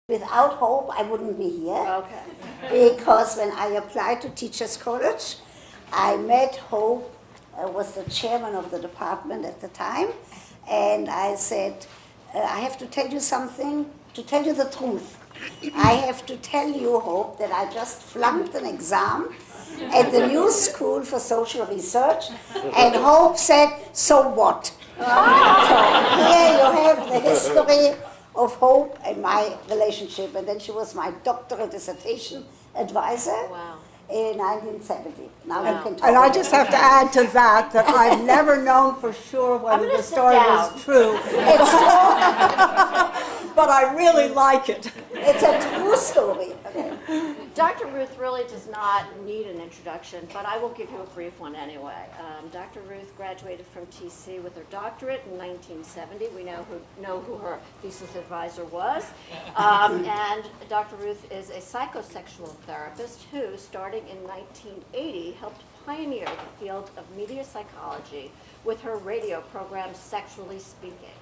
Without hope, I wouldn't be here. Okay. Because when I applied to Teachers College, I met Hope, was the chairman of the department at the time, and I said, I have to tell you something, to tell you the truth. I have to tell you, Hope, that I just flunked an exam at the New School for Social Research, and Hope said, so what? So here you have the history of Hope and my relationship, and then she was my doctoral dissertation advisor. Wow. In 1970. Now Wow. you can talk. And I just have to add to that I've never known for sure whether the story was true. But I really like it. It's a true story. Okay. Dr. Ruth really does not need an introduction, but I will give you a brief one anyway. Dr. Ruth graduated from TC with her doctorate in 1970. We know who her thesis advisor was. And Dr. Ruth is a psychosexual therapist who, starting in 1980, helped pioneer the field of media psychology with her radio program, Sexually Speaking.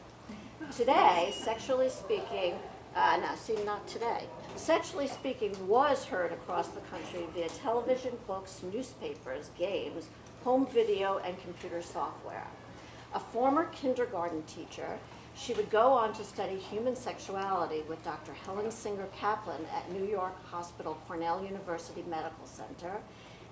Today, Sexually Speaking, not today. Sexually Speaking was heard across the country via television, books, newspapers, games, home video, and computer software. A former kindergarten teacher, she would go on to study human sexuality with Dr. Helen Singer Kaplan at New York Hospital Cornell University Medical Center,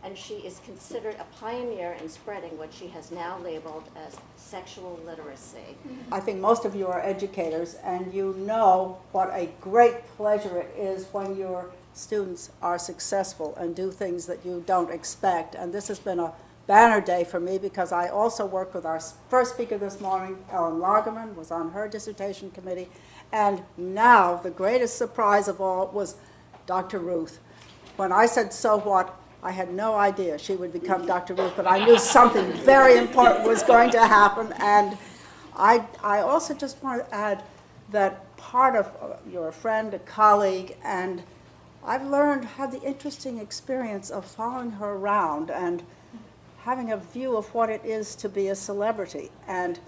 and she is considered a pioneer in spreading what she has now labeled as sexual literacy. I think most of you are educators, and you know what a great pleasure it is when your students are successful and do things that you don't expect. And this has been a banner day for me because I also worked with our first speaker this morning, Ellen Lagerman, was on her dissertation committee. And now the greatest surprise of all was Dr. Ruth. When I said, so what? I had no idea she would become Dr. Ruth, but I knew something very important was going to happen. And I also just want to add that part of you're a friend, a colleague, and I've had the interesting experience of following her around and having a view of what it is to be a celebrity. And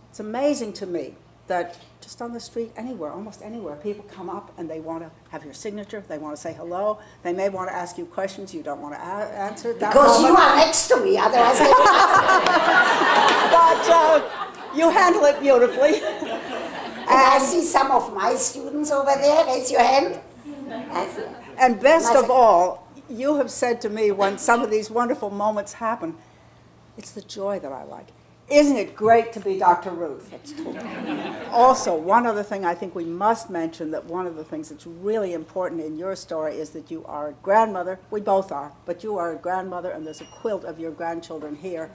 it's amazing to me that just on the street, anywhere, almost anywhere, people come up and they want to have your signature, they want to say hello, they may want to ask you questions you don't want to answer at that Because moment. you are next to me, otherwise they would ask. But you handle it beautifully. And I see some of my students over there, raise your hand. And best of all, you have said to me when some of these wonderful moments happen, it's the joy that I like. Isn't it great to be Dr. Ruth? Also, one other thing I think we must mention, that one of the things that's really important in your story is that you are a grandmother. We both are, but you are a grandmother, and there's a quilt of your grandchildren here.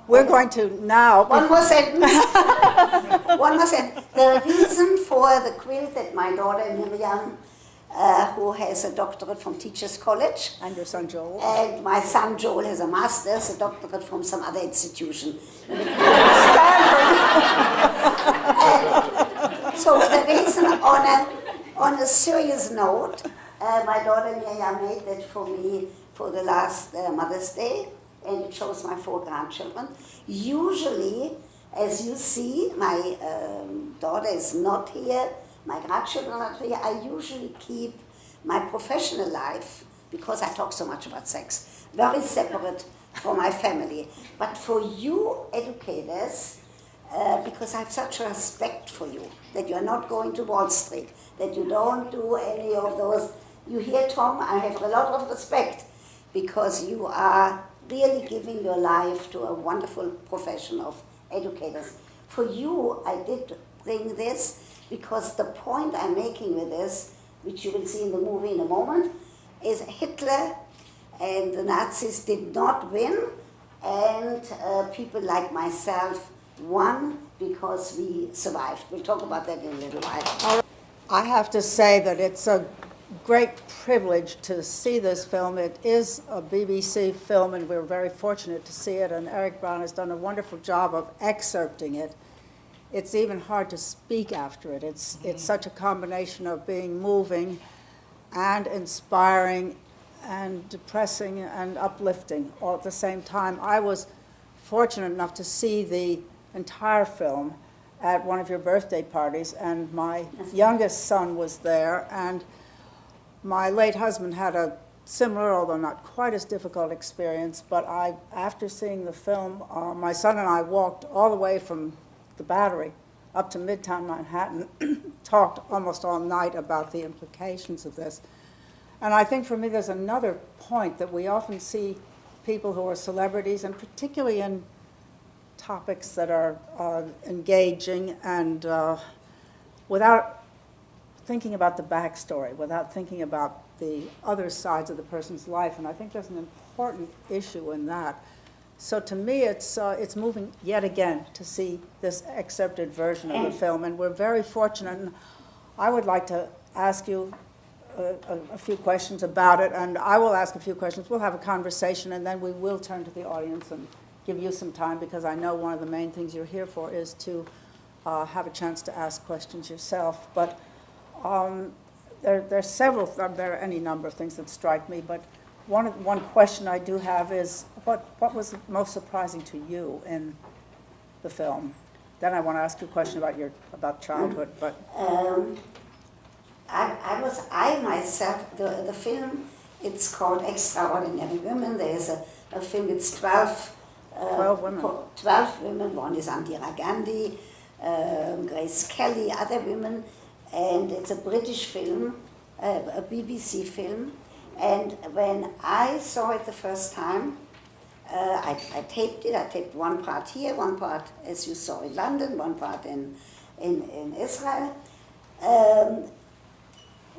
We're going to now... One more sentence. One more sentence. The reason for the quilt that my daughter Miriam, who has a doctorate from Teachers College. And your son Joel. And my son Joel has a master's, a doctorate from some other institution. So the reason, on a serious note, my daughter Miriam made that for me for the last Mother's Day, and it shows my 4 grandchildren. Usually, as you see, my daughter is not here, my grandchildren are not here. I usually keep my professional life, because I talk so much about sex, very separate from my family. But for you educators, because I have such a respect for you, that you're not going to Wall Street, that you don't do any of those. You hear, Tom, I have a lot of respect, because you are really giving your life to a wonderful profession of educators. For you, I did bring this, because the point I'm making with this, which you will see in the movie in a moment, is Hitler and the Nazis did not win, and people like myself won because we survived. We'll talk about that in a little while. I have to say that it's a great privilege to see this film. It is a BBC film, and we're very fortunate to see it, and Eric Brown has done a wonderful job of excerpting it. It's even hard to speak after it. It's such a combination of being moving and inspiring and depressing and uplifting all at the same time. I was fortunate enough to see the entire film, at one of your birthday parties, and my youngest son was there, and my late husband had a similar, although not quite as difficult experience, but after seeing the film, my son and I walked all the way from the Battery up to Midtown Manhattan, talked almost all night about the implications of this. And I think for me there's another point that we often see people who are celebrities, and particularly in topics that are engaging and without thinking about the backstory, without thinking about the other sides of the person's life. And I think there's an important issue in that. So to me, it's moving yet again to see this excerpted version of the film, and we're very fortunate. And I would like to ask you a few questions about it, and I will ask a few questions. We'll have a conversation, and then we will turn to the audience and give you some time, because I know one of the main things you're here for is to have a chance to ask questions yourself. But there's several, there are any number of things that strike me, but one question I do have is, what was most surprising to you in the film? Then I want to ask you a question about childhood, but... I myself, the film, it's called Extraordinary Women. There is a film, it's 12 women. 12 women. One is Indira Gandhi, Grace Kelly, other women, and it's a British film, a BBC film. And when I saw it the first time, I taped it. I taped one part here, one part, as you saw, in London, one part in Israel.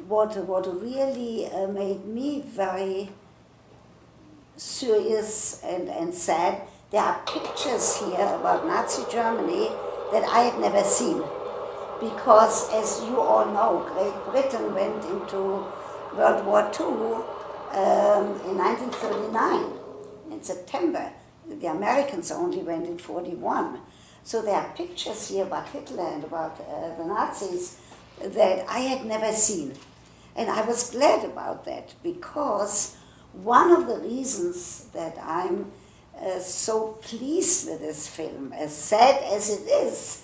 What really made me very serious and sad, there are pictures here about Nazi Germany that I had never seen. Because, as you all know, Great Britain went into World War II in 1939, in September. The Americans only went in 1941. So there are pictures here about Hitler and about the Nazis that I had never seen. And I was glad about that, because one of the reasons that I'm so pleased with this film, as sad as it is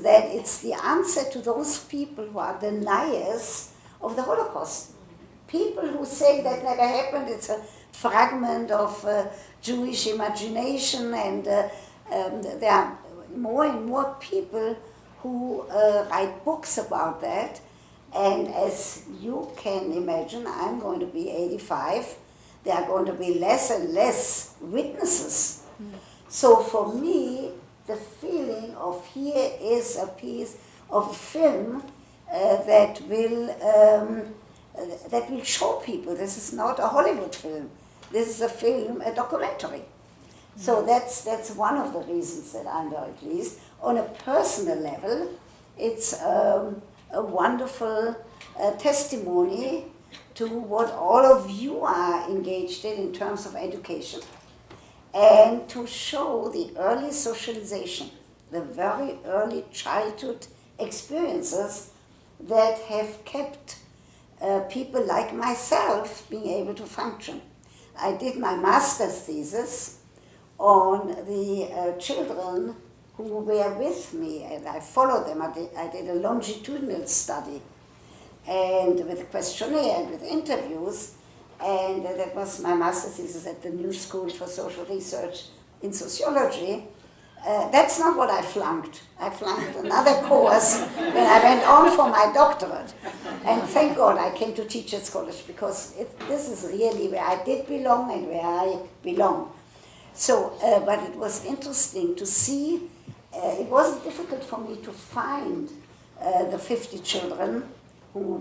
that it's the answer to those people who are deniers of the Holocaust. People who say that never happened, it's a fragment of Jewish imagination, and there are more and more people who write books about that. And as you can imagine, I'm going to be 85. There are going to be less and less witnesses. So for me, the feeling of here is a piece of film that will show people. This is not a Hollywood film. This is a film, a documentary. So that's one of the reasons that I'm very pleased. On a personal level, it's a wonderful testimony to what all of you are engaged in terms of education, and to show the early socialization, the very early childhood experiences that have kept people like myself being able to function. I did my master's thesis on the children who were with me, and I followed them. I did a longitudinal study, and with a questionnaire and with interviews, and that was my master's thesis at the New School for Social Research in Sociology. That's not what I flunked. I flunked another course when I went on for my doctorate. And thank God I came to Teachers College, because this is really where I did belong and where I belong. So, but it was interesting to see. It wasn't difficult for me to find the 50 children who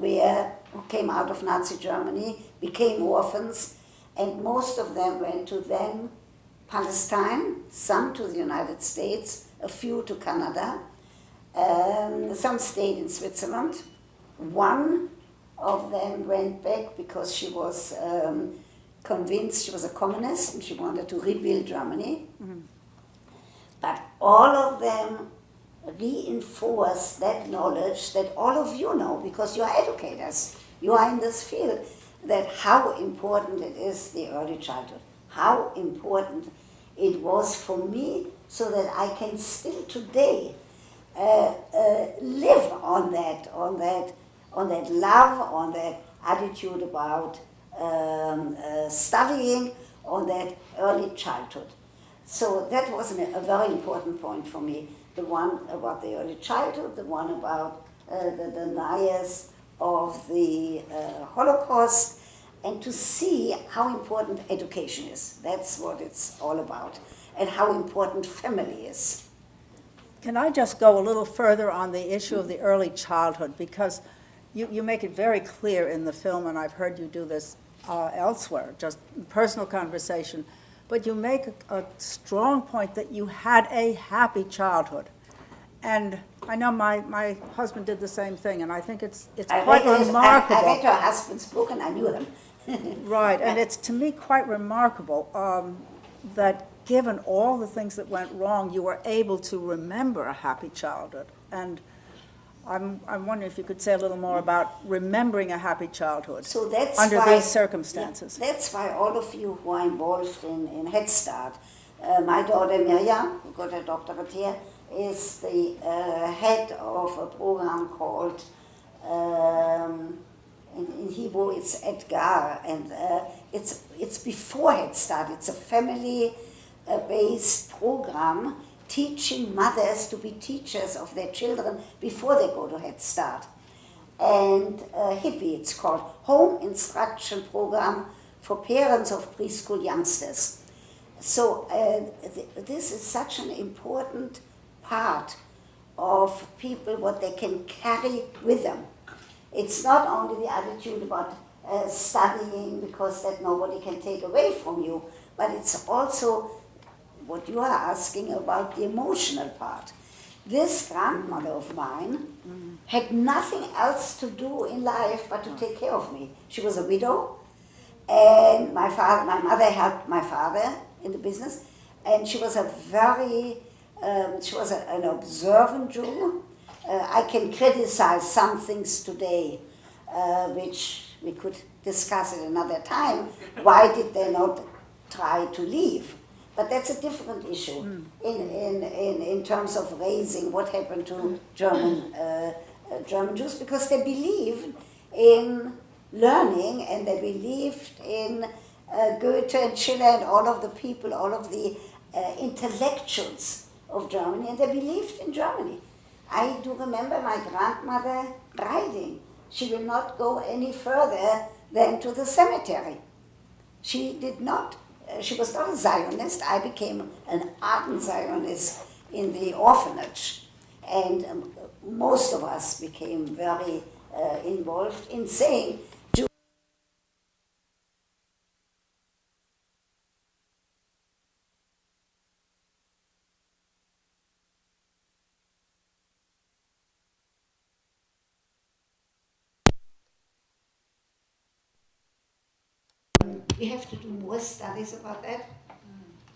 came out of Nazi Germany, became orphans, and most of them went to then Palestine, some to the United States, a few to Canada, some stayed in Switzerland. One of them went back because she was convinced she was a communist and she wanted to rebuild Germany. Mm-hmm. But all of them reinforce that knowledge that all of you know, because you are educators, you are in this field, that how important it is, the early childhood, how important it was for me, so that I can still today live on that love, on that attitude about studying, on that early childhood. So that was a very important point for me. The one about the early childhood, the one about the deniers of the Holocaust, and to see how important education is. That's what it's all about, and how important family is. Can I just go a little further on the issue of the early childhood? Because you make it very clear in the film, and I've heard you do this elsewhere, just personal conversation, but you make a strong point that you had a happy childhood. And I know my husband did the same thing, and I think it's quite remarkable. I read her husband's book, and I knew him. Right, and it's to me quite remarkable that given all the things that went wrong, you were able to remember a happy childhood. And I'm wondering if you could say a little more about remembering a happy childhood under these circumstances. Yeah, that's why all of you who are involved in Head Start, my daughter Miriam, who got a doctorate here, is the head of a program called, in Hebrew it's Edgar, and it's before Head Start. It's a family-based program teaching mothers to be teachers of their children before they go to Head Start. And HIPPY, it's called Home Instruction Program for Parents of Preschool Youngsters. So this is such an important part of people, what they can carry with them. It's not only the attitude about studying, because that nobody can take away from you, but it's also what you are asking about the emotional part. This grandmother of mine had nothing else to do in life but to take care of me. She was a widow, and my mother helped my father in the business, and she was an observant Jew. I can criticize some things today, which we could discuss at another time. Why did they not try to leave? But that's a different issue in terms of raising what happened to German Jews, because they believed in learning, and they believed in Goethe and Schiller and all of the people, all of the intellectuals of Germany, and they believed in Germany. I do remember my grandmother writing. She will not go any further than to the cemetery. She did not. She was not a Zionist. I became an ardent Zionist in the orphanage. And most of us became very involved in saying, we have to do more studies about that,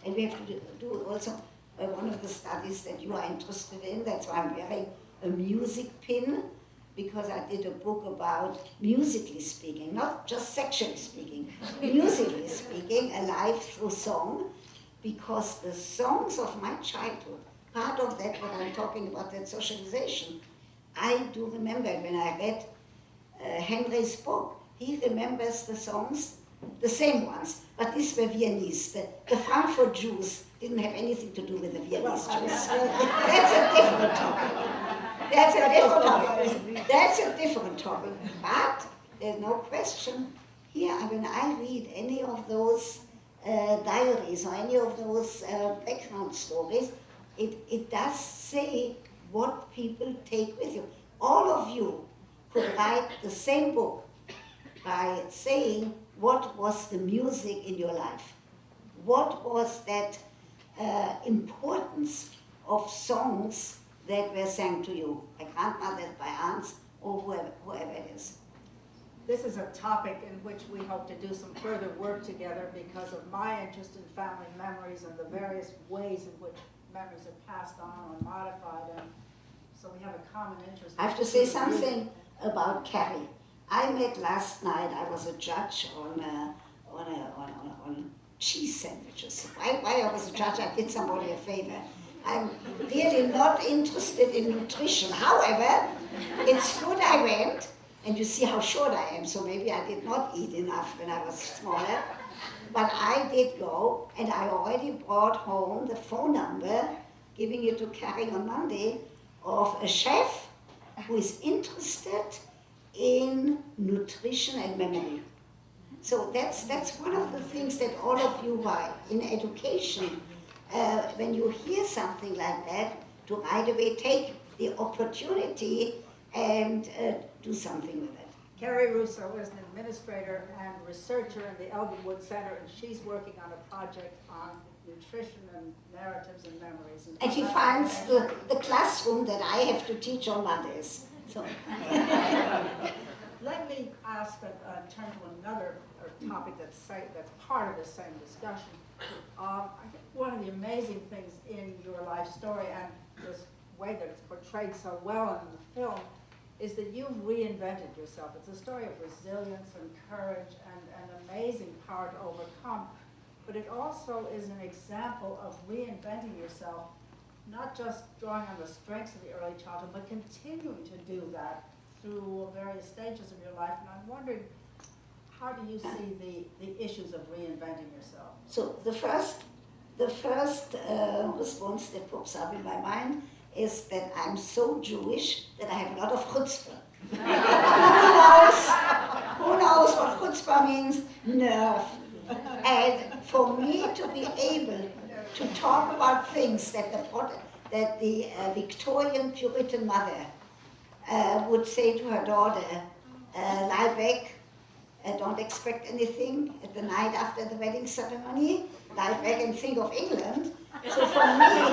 and we have to do also one of the studies that you are interested in. That's why I'm wearing a music pin, because I did a book about musically speaking, not just sexually speaking, musically speaking, a life through song, because the songs of my childhood, part of that, what I'm talking about, that socialization, I do remember when I read Henry's book, he remembers the songs, the same ones, but these were Viennese. The Frankfurt Jews didn't have anything to do with the Viennese Jews. That's a different topic. That's a different topic. But there's no question here, when I read any of those diaries or any of those background stories, it does say what people take with you. All of you could write the same book by saying what was the music in your life. What was that importance of songs that were sang to you by grandmothers, by aunts, or whoever it is. This is a topic in which we hope to do some further work together because of my interest in family memories and the various ways in which memories are passed on or modified, and so we have a common interest. I have to say something about Carrie. I met last night, I was a judge on cheese sandwiches. Why I was a judge? I did somebody a favor. I'm really not interested in nutrition. However, it's food I went, and you see how short I am, so maybe I did not eat enough when I was smaller. But I did go, and I already brought home the phone number, giving you to carry on Monday, of a chef who is interested in nutrition and memory. So that's one of the things that all of you who are in education, when you hear something like that, to right away take the opportunity and do something with it. Carrie Russo is an administrator and researcher in the Elbenwood Center, and she's working on a project on nutrition and narratives and memories. And she finds the classroom that I have to teach on Mondays. So. Let me ask, turn to another topic that's part of the same discussion. I think one of the amazing things in your life story and this way that it's portrayed so well in the film is that you've reinvented yourself. It's a story of resilience and courage and an amazing power to overcome. But it also is an example of reinventing yourself, not just drawing on the strengths of the early childhood, but continuing to do that through various stages of your life. And I'm wondering, how do you see the issues of reinventing yourself? So the first response that pops up in my mind is that I'm so Jewish that I have a lot of chutzpah. Who knows what chutzpah means? Nerve. And for me to be able to talk about things that the Victorian Puritan mother would say to her daughter, lie back, don't expect anything at the night after the wedding ceremony, lie back and think of England. So for me,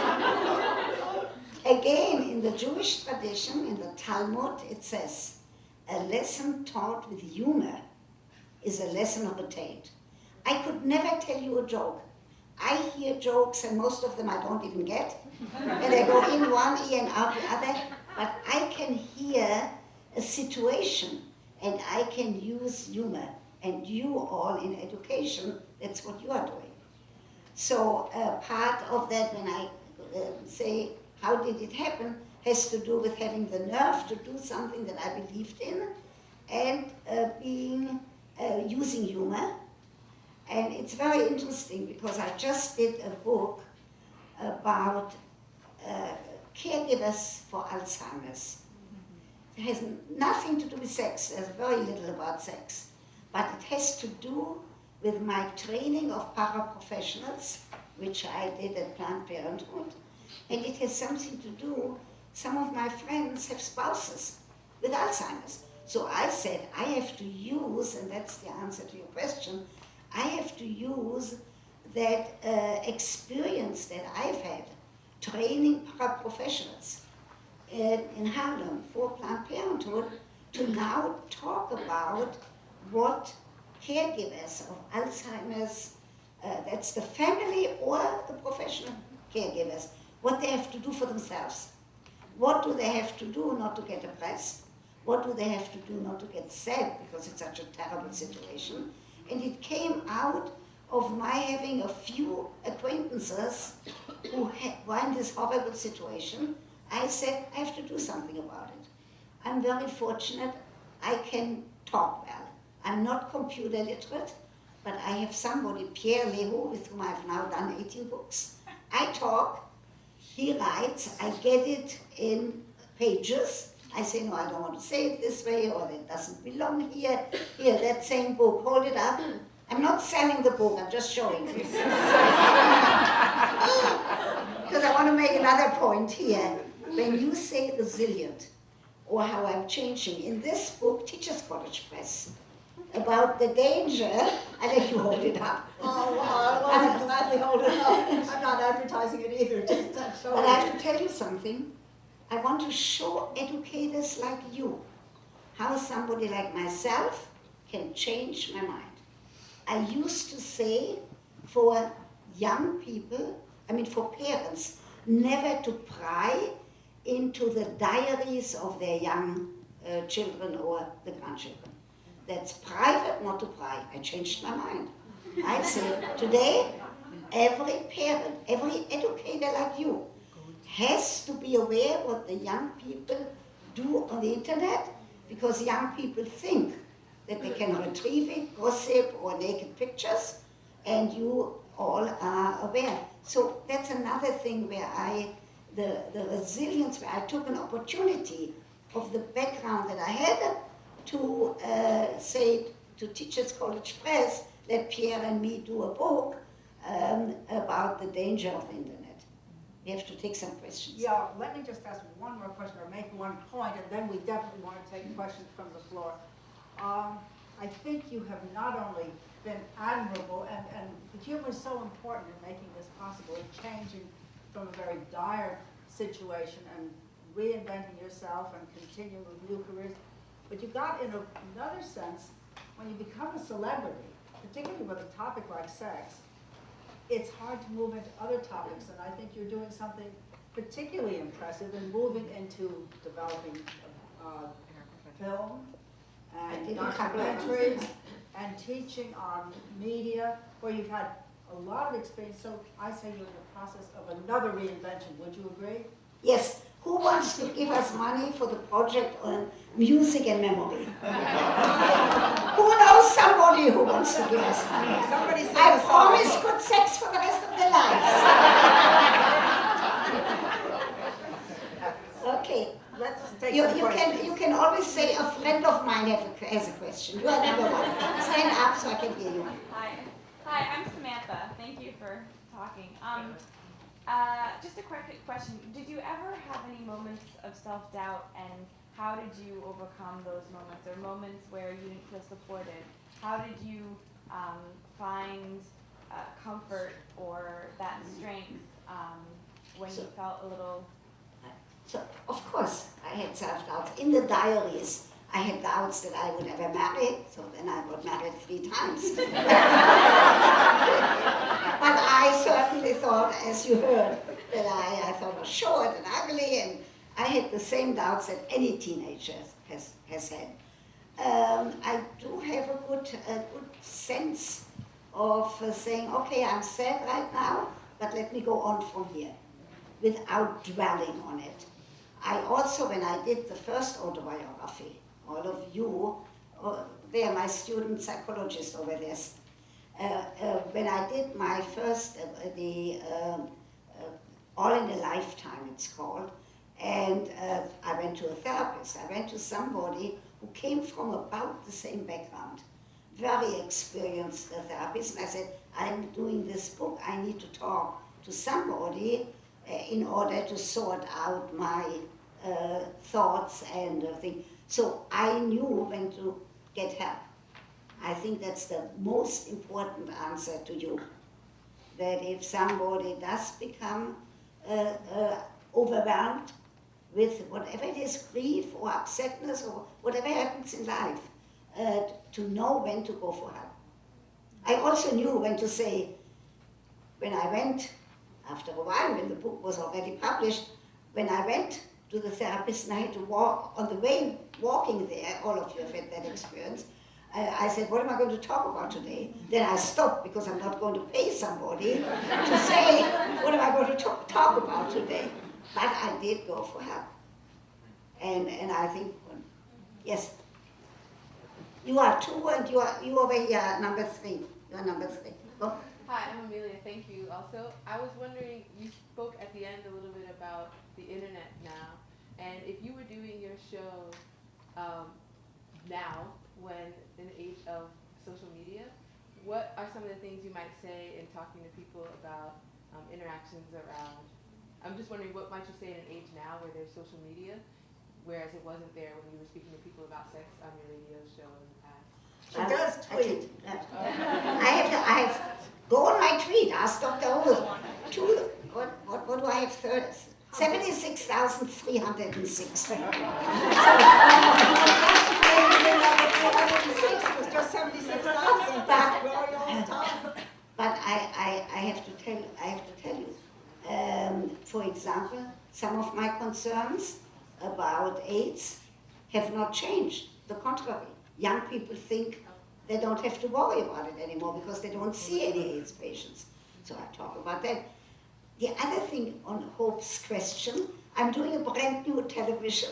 again, in the Jewish tradition, in the Talmud, it says, a lesson taught with humor is a lesson retained. I could never tell you a joke. I hear jokes, and most of them I don't even get, and they go in one ear and out the other, but I can hear a situation, and I can use humor. And you all in education, that's what you are doing. So part of that, when I say, how did it happen, has to do with having the nerve to do something that I believed in, and using humor. And it's very interesting because I just did a book about caregivers for Alzheimer's. It has nothing to do with sex. There's very little about sex. But it has to do with my training of paraprofessionals, which I did at Planned Parenthood. And it has something to do, some of my friends have spouses with Alzheimer's. So I said, I have to use, and that's the answer to your question, I have to use that experience that I've had training paraprofessionals in Harlem for Planned Parenthood to now talk about what caregivers of Alzheimer's, that's the family or the professional caregivers, what they have to do for themselves. What do they have to do not to get depressed? What do they have to do not to get sad because it's such a terrible situation? And it came out of my having a few acquaintances who were in this horrible situation. I said, I have to do something about it. I'm very fortunate. I can talk well. I'm not computer literate, but I have somebody, Pierre Leho, with whom I've now done 18 books. I talk, he writes, I get it in pages. I say, no, I don't want to say it this way, or it doesn't belong here. Here, that same book, hold it up. I'm not selling the book, I'm just showing it. Because I want to make another point here. When you say resilient, or how I'm changing, in this book, Teachers College Press, about the danger, I let you hold it up. Oh, well, I'll gladly hold it up. I'm not advertising it either, just but I have to tell you something. I want to show educators like you how somebody like myself can change my mind. I used to say for young people, for parents, never to pry into the diaries of their young children or the grandchildren. That's private, not to pry. I changed my mind. I say today, every parent, every educator like you has to be aware what the young people do on the internet, because young people think that they can retrieve it, gossip or naked pictures, and you all are aware. So that's another thing where the resilience, where I took an opportunity of the background that I had to say to Teachers College Press, let Pierre and me do a book about the danger of the internet. We have to take some questions. Yeah, let me just ask one more question or make one point, and then we definitely want to take questions from the floor. I think you have not only been admirable, and the humor is so important in making this possible, in changing from a very dire situation and reinventing yourself and continuing with new careers. But you got, in another sense, when you become a celebrity, particularly with a topic like sex, it's hard to move into other topics, and I think you're doing something particularly impressive in moving into developing film and documentaries and teaching on media, where you've had a lot of experience. So I say you're in the process of another reinvention. Would you agree? Yes. Who wants to give us money for the project on music and memory? Who knows somebody who wants to give us money? I promise good sex for the rest of their lives. Okay. Let's take You can always say a friend of mine has a question. You are number one. Stand up so I can hear you. Hi, I'm Samantha. Thank you for talking. Just a quick question. Did you ever have any moments of self-doubt, and how did you overcome those moments, or moments where you didn't feel supported? How did you find comfort or that strength when you felt a little... So, of course, I had self-doubts. In the diaries, I had doubts that I would ever marry, so then I got married 3 times. But I certainly thought, as you heard, that I thought I was short and ugly, and I had the same doubts that any teenager has had. I do have a good sense of saying, okay, I'm sad right now, but let me go on from here, without dwelling on it. I also, when I did the first autobiography, all of you, they are my student psychologists over there. When I did my first, All in a Lifetime it's called, and I went to a therapist. I went to somebody who came from about the same background, very experienced therapist, and I said, I'm doing this book, I need to talk to somebody in order to sort out my thoughts and things. So I knew when to get help. I think that's the most important answer to you. That if somebody does become overwhelmed with whatever it is, grief or upsetness or whatever happens in life, to know when to go for help. I also knew when to say, when I went, after a while, when the book was already published, when I went to the therapist and I had to walk, on the way walking there, all of you have had that experience, I said, what am I going to talk about today? Then I stopped because I'm not going to pay somebody to say, what am I going to talk about today? But I did go for help. And I think, yes, you are 2 and you over here, number 3. You are number 3. Go. Hi, I'm Amelia. Thank you also. I was wondering, you spoke at the end a little bit about the internet now, and if you were doing your show now, when in the age of social media, what are some of the things you might say in talking to people about interactions around, I'm just wondering, what might you say in an age now where there's social media, whereas it wasn't there when you were speaking to people about sex on your radio show in the past? She does tweet. I have go on my tweet, ask Dr. Ruth. What do I have? 76,306. It was just 76,000. But I have to tell you, for example, some of my concerns about AIDS have not changed. The contrary, young people think they don't have to worry about it anymore because they don't see any AIDS patients. So I talk about that. The other thing on Hope's question, I'm doing a brand new television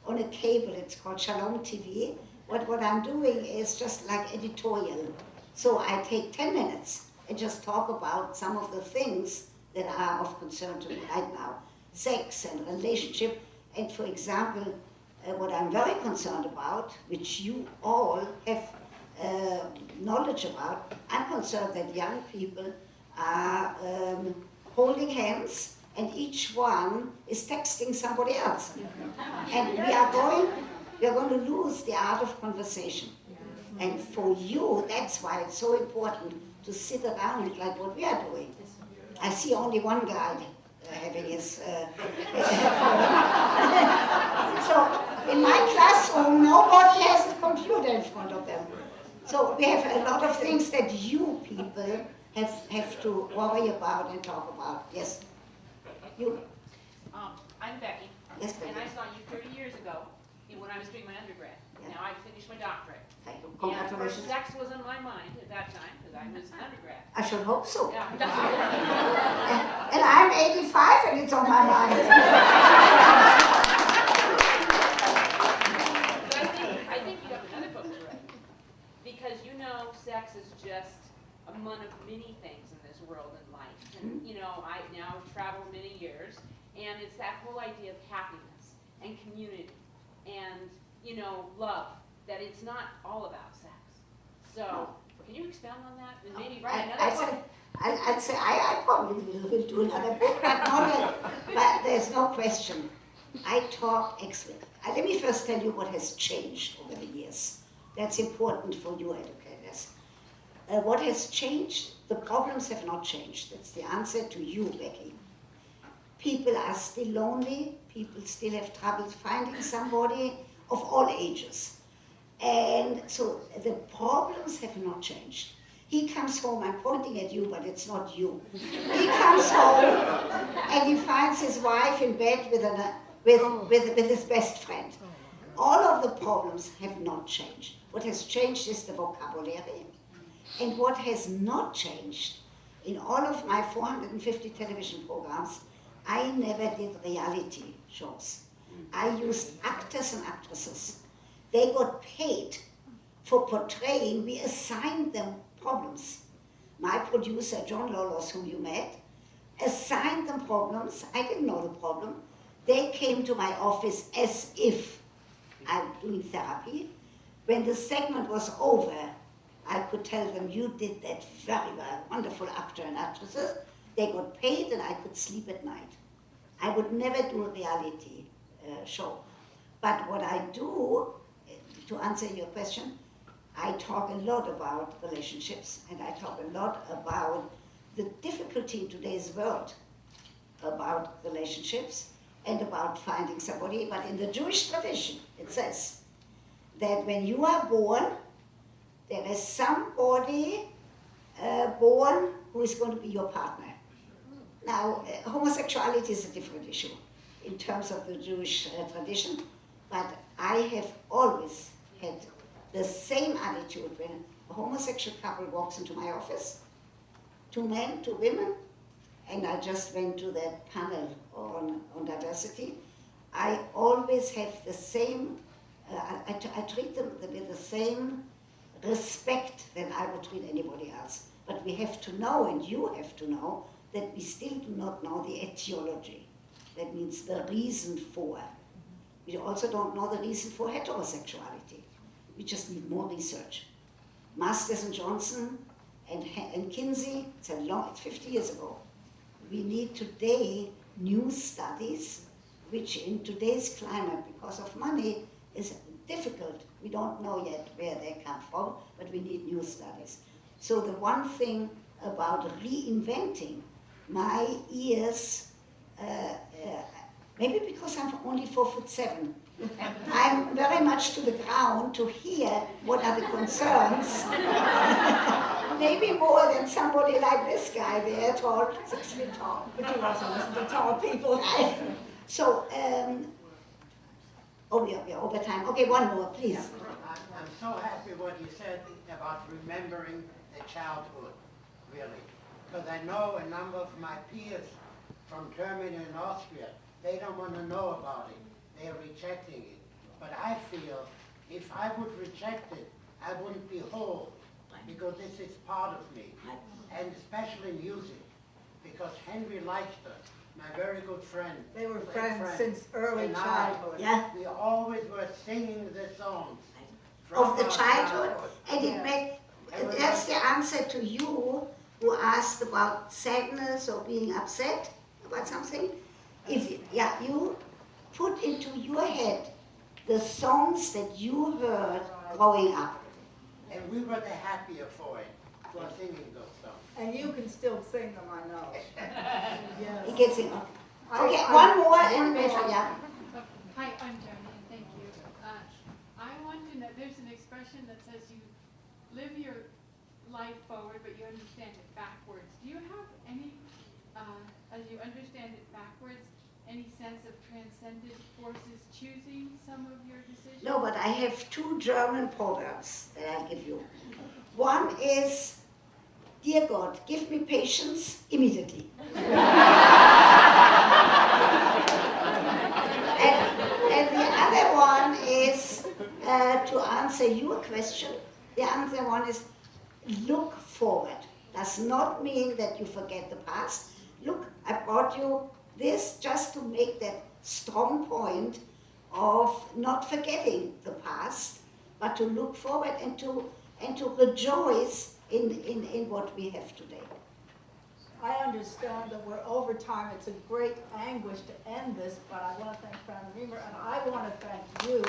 on a cable. It's called Shalom TV. What I'm doing is just like editorial. So I take 10 minutes and just talk about some of the things that are of concern to me right now. Sex and relationship. And for example, what I'm very concerned about, which you all have knowledge about, I'm concerned that young people are holding hands and each one is texting somebody else. And we are going to lose the art of conversation. And for you, that's why it's so important to sit around like what we are doing. I see only one guy having his So in my classroom, nobody has a computer in front of them. So we have a lot of things that you people have to worry about and talk about. Yes? You? I'm Becky, Yes, and Becky. I saw you 30 years ago when I was doing my undergrad. Yeah. Now I finished my doctorate. Thank you. And Congratulations. sex was on my mind at that time because I was an undergrad. I should hope so. Yeah. And I'm 85 and it's on my mind. But I think you have another book to write because you know sex is just one of many things in this world and life. And you know, I now travel many years, and it's that whole idea of happiness and community and you know love. That it's not all about sex. So can you expound on that and maybe write another book? I'd say I probably will do another book, but there's no question. I talk excellent. Let me first tell you what has changed over the years. That's important for you educators. What has changed? The problems have not changed. That's the answer to you, Becky. People are still lonely. People still have trouble finding somebody of all ages. And so the problems have not changed. He comes home, I'm pointing at you, but it's not you. He comes home and he finds his wife in bed with his best friend. All of the problems have not changed. What has changed is the vocabulary. And what has not changed, in all of my 450 television programs, I never did reality shows. I used actors and actresses. They got paid for portraying, we assigned them problems. My producer, John Lolos, whom you met, assigned them problems. I didn't know the problem. They came to my office as if I'm doing therapy. When the segment was over, I could tell them, you did that very well, wonderful actor and actresses. They got paid and I could sleep at night. I would never do a reality show. But what I do, to answer your question, I talk a lot about relationships and I talk a lot about the difficulty in today's world about relationships and about finding somebody. But in the Jewish tradition, it says that when you are born, there is somebody born who is going to be your partner. Now, homosexuality is a different issue in terms of the Jewish tradition, but I have always had the same attitude when a homosexual couple walks into my office, 2 men, 2 women, and I just went to that panel on diversity. I always have the same, I treat them with the same respect that I would treat anybody else. But we have to know, and you have to know, that we still do not know the etiology. That means the reason for. We also don't know the reason for heterosexuality. We just need more research. Masters and Johnson and Kinsey, it's 50 years ago. We need today new studies, which in today's climate, because of money, is difficult. We don't know yet where they come from, but we need new studies. So the one thing about reinventing my ears, maybe because I'm only 4'7", I'm very much to the ground to hear what are the concerns. Maybe more than somebody like this guy there, tall, 6 feet tall. But you also listen to tall people. So, we are over time. Okay, one more, please. I'm so happy what you said about remembering the childhood, really. Because I know a number of my peers from Germany and Austria. They don't want to know about it. They are rejecting it. But I feel if I would reject it, I wouldn't be whole, because this is part of me, and especially music, because Henry Leichter, my very good friend, They were great friends since early and childhood. Yeah. we always were singing the songs. Of the our childhood, and it Yes. made, that's the answer to you who asked about sadness or being upset about something. If, you put into your head the songs that you heard growing up. And we were the happier for it, for singing those songs. And you can still sing them, I know. He Yes. gets it. I- Okay, I- one more one and more. better, yeah. Hi, I'm Joni, and thank you. I want to know, there's an expression that says you live your life forward, but you understand it backwards. Do you have any, as you understand it backwards, any sense of transcendent forces choosing some of your decisions? No, but I have two German proverbs that I'll give you. One is, dear God, give me patience immediately. and the other one is, to answer your question, the other one is, look forward. Does not mean that you forget the past. Look, I brought you this just to make that strong point of not forgetting the past, but to look forward and to rejoice in what we have today. I understand that we're over time. It's a great anguish to end this, but I want to thank Fran Riemer, and I want to thank you.